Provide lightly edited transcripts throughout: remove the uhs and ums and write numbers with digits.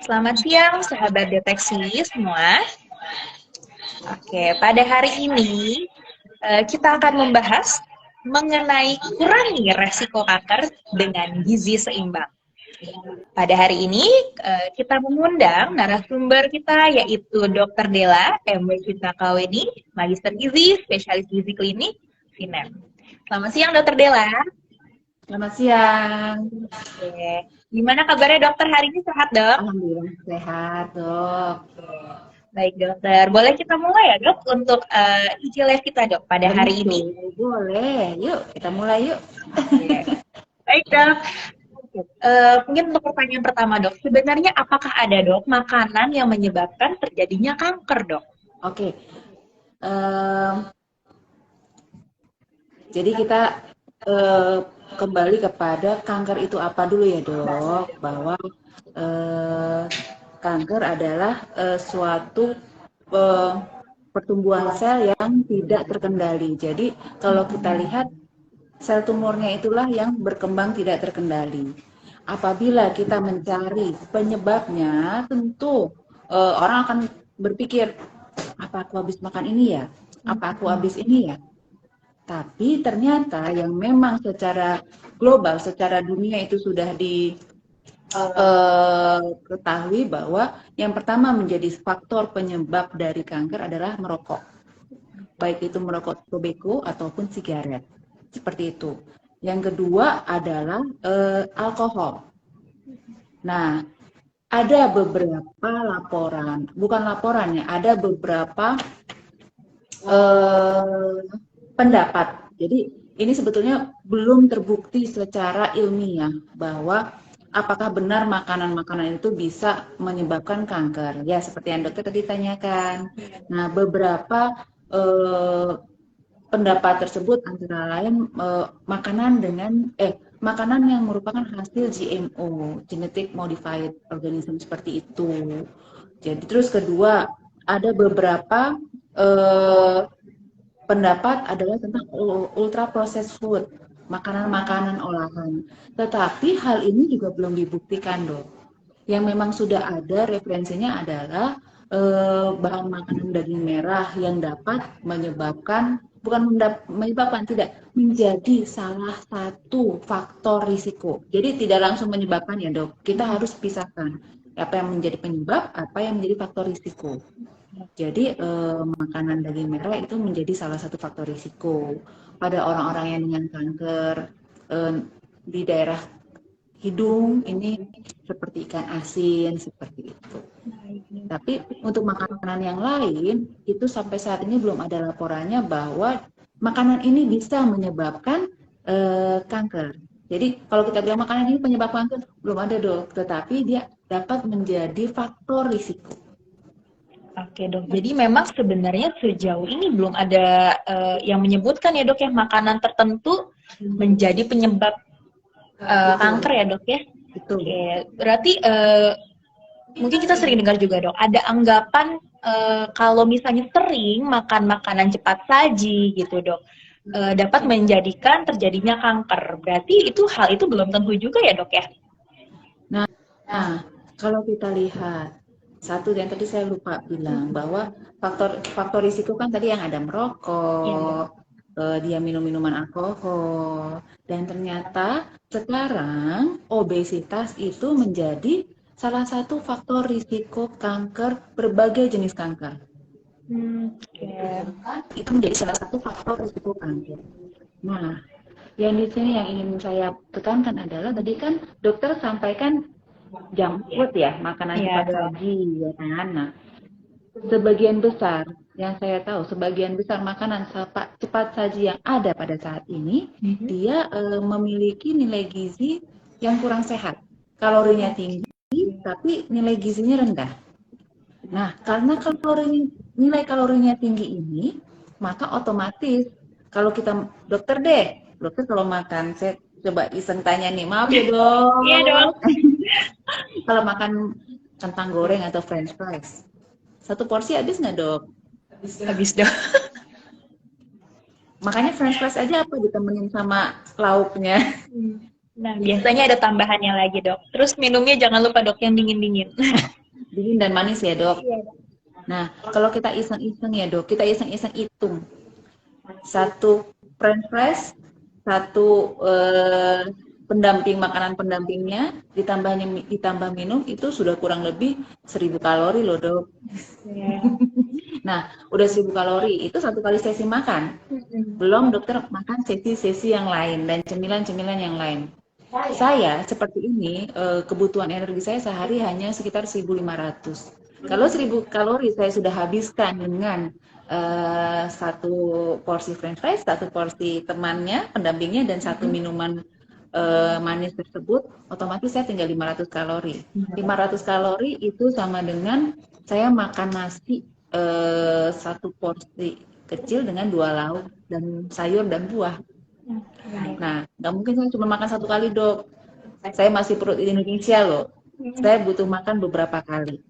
Selamat siang, sahabat deteksi semua. Oke, pada hari ini kita akan membahas mengenai kurangi resiko kanker dengan gizi seimbang. Pada hari ini kita mengundang narasumber kita yaitu Dr. Della M. Citra Kaweni, Magister Gizi, Spesialis Gizi Klinik, FINEM. Selamat siang, Dr. Della. Selamat siang. Oke. Gimana kabarnya dokter hari ini, sehat dok? Alhamdulillah sehat dok. Baik dokter, boleh kita mulai ya dok untuk IC live kita dok pada hari ini? Boleh, yuk kita mulai yuk. Baik dok. Mungkin untuk pertanyaan pertama dok, sebenarnya apakah ada dok makanan yang menyebabkan terjadinya kanker dok? Oke. Jadi kita kembali kepada kanker itu apa dulu ya dok, bahwa kanker adalah suatu pertumbuhan sel yang tidak terkendali. Jadi kalau kita lihat sel tumornya itulah yang berkembang tidak terkendali. Apabila kita mencari penyebabnya, tentu orang akan berpikir, apa aku habis makan ini ya? Apa aku habis ini ya? Tapi ternyata yang memang secara global, secara dunia itu sudah diketahui bahwa yang pertama menjadi faktor penyebab dari kanker adalah merokok. Baik itu merokok tobacco ataupun sigaret. Seperti itu. Yang kedua adalah alkohol. Nah, ada beberapa laporan, bukan laporan ya, ada beberapa pendapat. Jadi ini sebetulnya belum terbukti secara ilmiah bahwa apakah benar makanan-makanan itu bisa menyebabkan kanker. Ya, seperti yang dokter tadi tanyakan. Nah, beberapa pendapat tersebut antara lain makanan yang merupakan hasil GMO, genetic modified organism seperti itu. Jadi terus kedua ada beberapa pendapat adalah tentang ultra processed food, makanan-makanan olahan. Tetapi hal ini juga belum dibuktikan dok. Yang memang sudah ada referensinya adalah bahan makanan daging merah yang dapat menyebabkan, bukan menyebabkan, tidak, menjadi salah satu faktor risiko. Jadi tidak langsung menyebabkan ya dok, kita harus pisahkan apa yang menjadi penyebab, apa yang menjadi faktor risiko. Jadi makanan daging merah itu menjadi salah satu faktor risiko pada orang-orang yang dengan kanker di daerah hidung ini seperti ikan asin seperti itu. Tapi untuk makanan yang lain itu sampai saat ini belum ada laporannya bahwa makanan ini bisa menyebabkan kanker. Jadi kalau kita bilang makanan ini penyebab kanker belum ada dok, tetapi dia dapat menjadi faktor risiko. Oke dok, jadi memang sebenarnya sejauh ini belum ada yang menyebutkan ya dok ya makanan tertentu menjadi penyebab kanker ya dok ya. Betul. Oke, berarti mungkin kita sering dengar juga dok, ada anggapan kalau misalnya sering makan makanan cepat saji gitu dok, dapat menjadikan terjadinya kanker. Berarti hal itu belum tentu juga ya dok ya? Nah, kalau kita lihat satu yang tadi saya lupa bilang bahwa faktor risiko kan tadi yang ada merokok, dia minum minuman alkohol, dan ternyata sekarang obesitas itu menjadi salah satu faktor risiko kanker, berbagai jenis kanker. Itu menjadi salah satu faktor risiko kanker. Nah, yang di sini yang ingin saya tekankan adalah tadi kan dokter sampaikan junk food ya, makanan cepat saji ya kan. Nah, sebagian besar yang saya tahu, sebagian besar makanan cepat saji yang ada pada saat ini, dia memiliki nilai gizi yang kurang sehat. Kalorinya tinggi, tapi nilai gizinya rendah. Nah, karena nilai kalorinya tinggi ini, maka otomatis kalau kita dokter kalau makan, saya coba iseng tanya nih, maaf ya dok. Iya dok. Kalau makan kentang goreng atau french fries, satu porsi habis nggak dok? Habis dok. Makanya french fries aja apa ditemenin sama lauknya? Nah, biasanya ada tambahannya lagi, Dok. Terus minumnya jangan lupa, Dok, yang dingin-dingin. Dingin dan manis ya, Dok. Iya, Dok. Nah, kalau kita iseng-iseng ya, Dok, kita iseng-iseng hitung. Satu French fries, satu pendamping makanan pendampingnya, ditambah minum itu sudah kurang lebih 1000 kalori loh, Dok. Iya. Nah, udah 1000 kalori itu satu kali sesi makan. Belum dokter makan sesi-sesi yang lain dan cemilan-cemilan yang lain. Saya seperti ini, kebutuhan energi saya sehari hanya sekitar 1500. Kalau 1000 kalori saya sudah habiskan dengan satu porsi french fries, satu porsi temannya, pendampingnya, dan satu minuman manis tersebut, otomatis saya tinggal 500 kalori. 500 kalori itu sama dengan saya makan nasi satu porsi kecil dengan 2 lauk dan sayur dan buah. Nah, nggak mungkin saya cuma makan satu kali, Dok. Saya masih perut Indonesia loh. Saya butuh makan beberapa kali.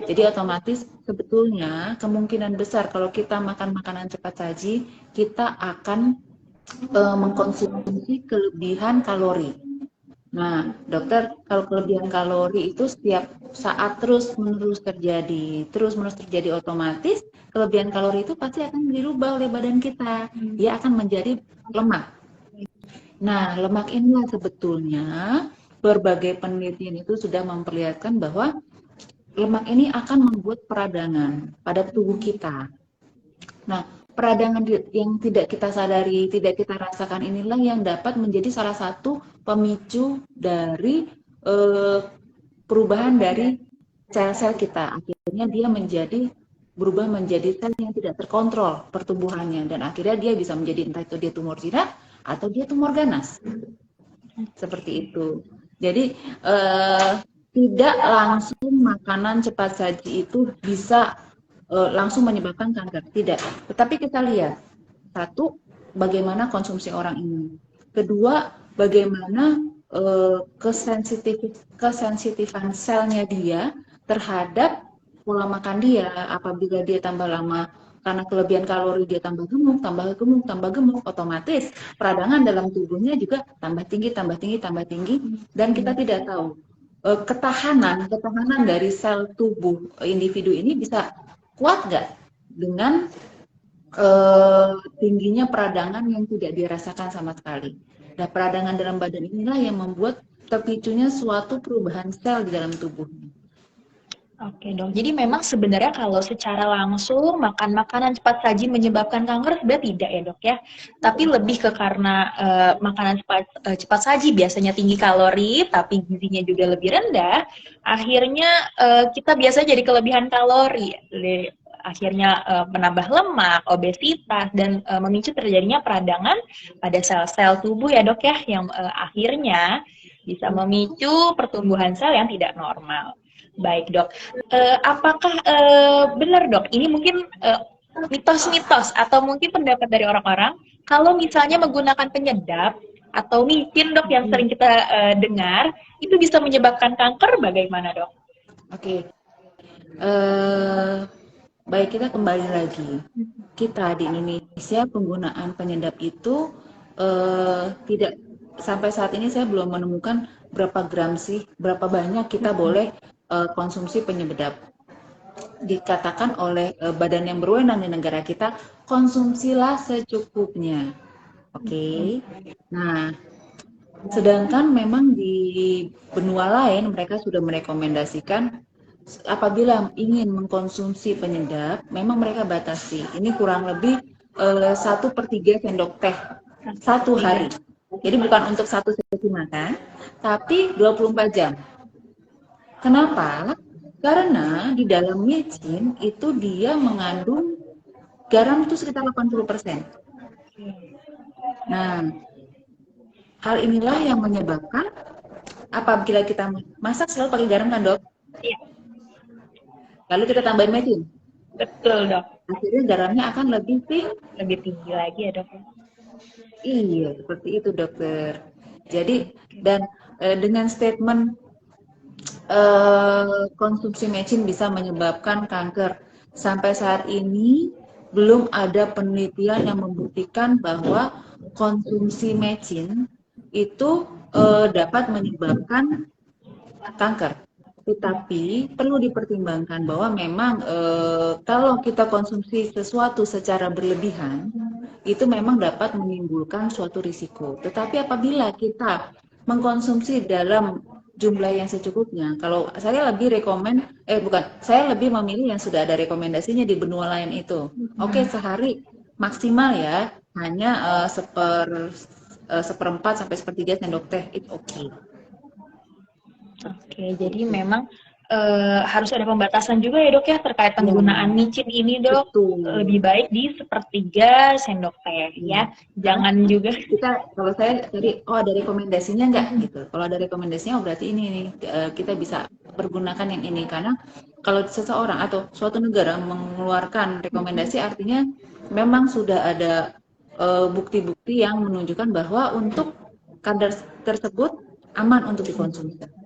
Jadi otomatis sebetulnya kemungkinan besar kalau kita makan makanan cepat saji, kita akan mengkonsumsi kelebihan kalori. Nah, dokter, kalau kelebihan kalori itu setiap saat terus-menerus terjadi, otomatis kelebihan kalori itu pasti akan dirubah oleh badan kita. Dia akan menjadi lemak. Nah, lemak inilah sebetulnya berbagai penelitian itu sudah memperlihatkan bahwa lemak ini akan membuat peradangan pada tubuh kita. Nah, peradangan yang tidak kita sadari, tidak kita rasakan inilah yang dapat menjadi salah satu pemicu dari perubahan dari sel-sel kita. Akhirnya dia berubah menjadi sel yang tidak terkontrol pertumbuhannya, dan akhirnya dia bisa menjadi entah itu dia tumor jinak atau dia tumor ganas. Seperti itu. Jadi tidak langsung makanan cepat saji itu bisa langsung menyebabkan kanker, tidak. Tetapi kita lihat, satu, bagaimana konsumsi orang ini. Kedua, bagaimana kesensitifan selnya dia terhadap pola makan dia. Apabila dia tambah lama karena kelebihan kalori, dia tambah gemuk, otomatis peradangan dalam tubuhnya juga tambah tinggi, dan kita tidak tahu ketahanan dari sel tubuh individu ini bisa kuat nggak dengan tingginya peradangan yang tidak dirasakan sama sekali. Nah, peradangan dalam badan inilah yang membuat terpicunya suatu perubahan sel di dalam tubuhnya. Oke, Dok. Jadi memang sebenarnya kalau secara langsung makan makanan cepat saji menyebabkan kanker sebenarnya tidak ya, Dok ya. Tapi lebih ke karena makanan cepat saji biasanya tinggi kalori tapi gizinya juga lebih rendah, akhirnya kita biasa jadi kelebihan kalori. Akhirnya menambah lemak, obesitas, dan memicu terjadinya peradangan pada sel-sel tubuh ya, Dok ya, yang akhirnya bisa memicu pertumbuhan sel yang tidak normal. Baik, Dok. Apakah benar, Dok? Ini mungkin mitos-mitos atau mungkin pendapat dari orang-orang kalau misalnya menggunakan penyedap atau micin, Dok, yang sering kita dengar itu bisa menyebabkan kanker, bagaimana, Dok? Oke. Baik, kita kembali lagi. Kita di Indonesia penggunaan penyedap itu tidak, sampai saat ini saya belum menemukan berapa banyak kita boleh konsumsi penyedap. Dikatakan oleh badan yang berwenang di negara kita, konsumsilah secukupnya. Oke. Nah, sedangkan memang di benua lain mereka sudah merekomendasikan apabila ingin mengkonsumsi penyedap, memang mereka batasi. Ini kurang lebih 1/3 sendok teh satu hari. Jadi bukan untuk satu sesi makan, tapi 24 jam. Kenapa? Karena di dalam micin itu dia mengandung garam itu sekitar 80%. Nah, hal inilah yang menyebabkan apabila kita masak selalu pakai garam kan, Dok? Iya. Lalu kita tambahin micin. Betul, Dok. Akhirnya garamnya akan lebih tinggi lagi ya, Dok. Iya, seperti itu, Dokter. Jadi, dan dengan statement konsumsi micin bisa menyebabkan kanker, sampai saat ini belum ada penelitian yang membuktikan bahwa konsumsi micin itu dapat menyebabkan kanker. Tetapi perlu dipertimbangkan bahwa memang kalau kita konsumsi sesuatu secara berlebihan, itu memang dapat menimbulkan suatu risiko. Tetapi apabila kita mengkonsumsi dalam jumlah yang secukupnya, kalau saya lebih saya lebih memilih yang sudah ada rekomendasinya di benua lain itu. Oke, sehari maksimal ya, hanya seperempat sampai sepertiga sendok teh, itu oke. Oke, jadi memang harus ada pembatasan juga ya dok ya terkait penggunaan micin ini dok. Betul. Lebih baik di sepertiga sendok teh ya. Jangan juga kalau saya tadi ada rekomendasinya nggak gitu. Kalau ada rekomendasinya berarti ini nih kita bisa pergunakan yang ini, karena kalau seseorang atau suatu negara mengeluarkan rekomendasi artinya memang sudah ada bukti-bukti yang menunjukkan bahwa untuk kadar tersebut aman untuk dikonsumsi.